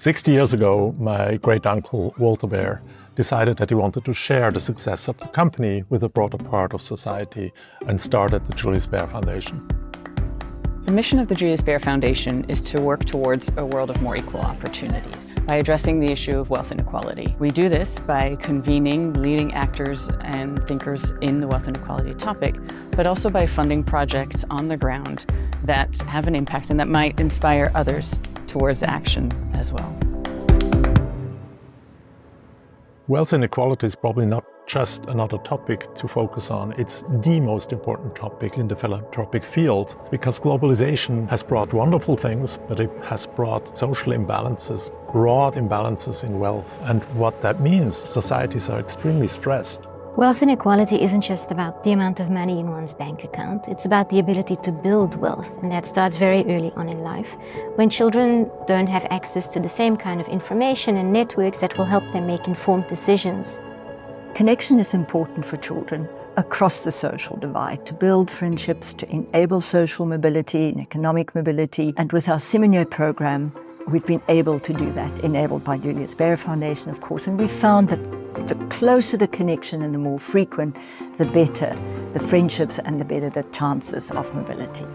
60 years ago, my great-uncle Walter Bär decided that he wanted to share the success of the company with a broader part of society and started the Julius Baer Foundation. The mission of the Julius Baer Foundation is to work towards a world of more equal opportunities by addressing the issue of wealth inequality. We do this by convening leading actors and thinkers in the wealth inequality topic, but also by funding projects on the ground that have an impact and that might inspire others towards action as well. Wealth inequality is probably not just another topic to focus on. It's the most important topic in the philanthropic field because globalization has brought wonderful things, but it has brought social imbalances, broad imbalances in wealth. And what that means, societies are extremely stressed. Wealth inequality isn't just about the amount of money in one's bank account. It's about the ability to build wealth, and that starts very early on in life, when children don't have access to the same kind of information and networks that will help them make informed decisions. Connection is important for children across the social divide, to build friendships, to enable social mobility and economic mobility. And with our Seminary program, we've been able to do that, enabled by Julius Baer Foundation, of course. And we found that the closer the connection and the more frequent, the better the friendships and the better the chances of mobility.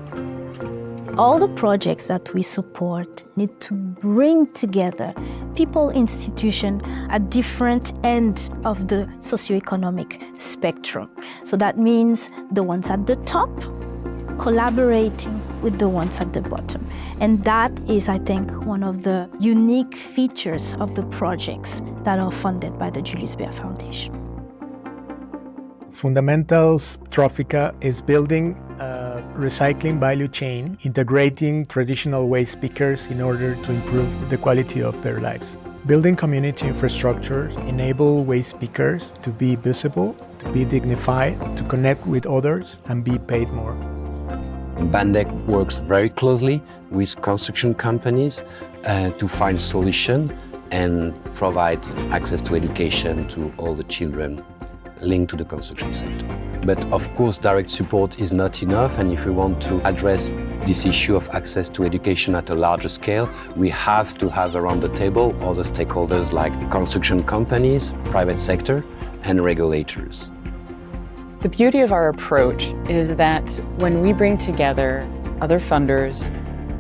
All the projects that we support need to bring together people, institutions at different ends of the socioeconomic spectrum. So that means the ones at the top collaborating with the ones at the bottom. And that is, I think, one of the unique features of the projects that are funded by the Julius Baer Foundation. Fundamentals Trophica is building a recycling value chain, integrating traditional waste pickers in order to improve the quality of their lives. Building community infrastructure enable waste pickers to be visible, to be dignified, to connect with others and be paid more. Bandec works very closely with construction companies to find solutions and provides access to education to all the children linked to the construction sector. But of course, direct support is not enough, and if we want to address this issue of access to education at a larger scale, we have to have around the table other stakeholders like construction companies, private sector, and regulators. The beauty of our approach is that when we bring together other funders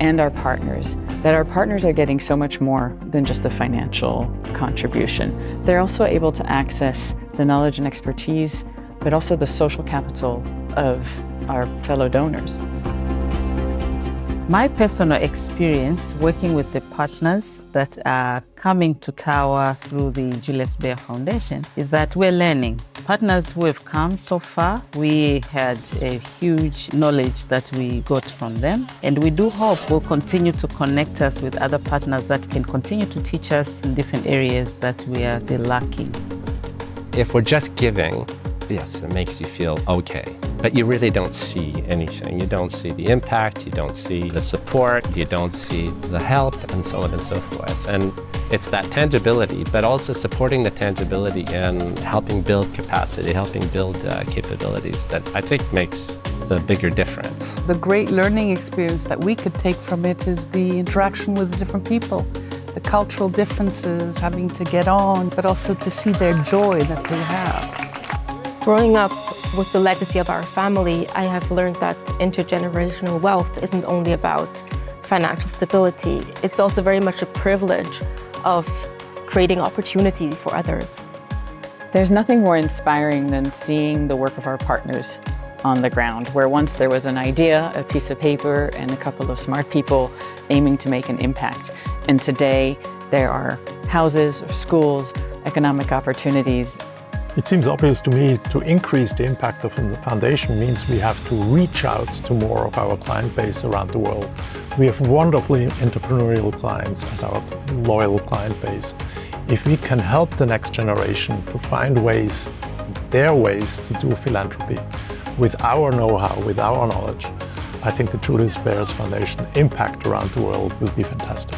and our partners, that our partners are getting so much more than just a financial contribution. They're also able to access the knowledge and expertise, but also the social capital of our fellow donors. My personal experience working with the partners that are coming to Tower through the Julius Baer Foundation is that we're learning. Partners who have come so far, we had a huge knowledge that we got from them, and we do hope will continue to connect us with other partners that can continue to teach us in different areas that we are still lacking. If we're just giving, yes, it makes you feel okay, but you really don't see anything. You don't see the impact, you don't see the support, you don't see the help, and so on and so forth. And it's that tangibility, but also supporting the tangibility and helping build capacity, helping build capabilities that I think makes the bigger difference. The great learning experience that we could take from it is the interaction with different people, the cultural differences, having to get on, but also to see their joy that they have. Growing up with the legacy of our family, I have learned that intergenerational wealth isn't only about financial stability. It's also very much a privilege of creating opportunity for others. There's nothing more inspiring than seeing the work of our partners on the ground, where once there was an idea, a piece of paper, and a couple of smart people aiming to make an impact. And today, there are houses, schools, economic opportunities. It seems obvious to me to increase the impact of the foundation means we have to reach out to more of our client base around the world. We have wonderfully entrepreneurial clients as our loyal client base. If we can help the next generation to find ways, their ways to do philanthropy with our know-how, with our knowledge, I think the Julius Baer Foundation impact around the world will be fantastic.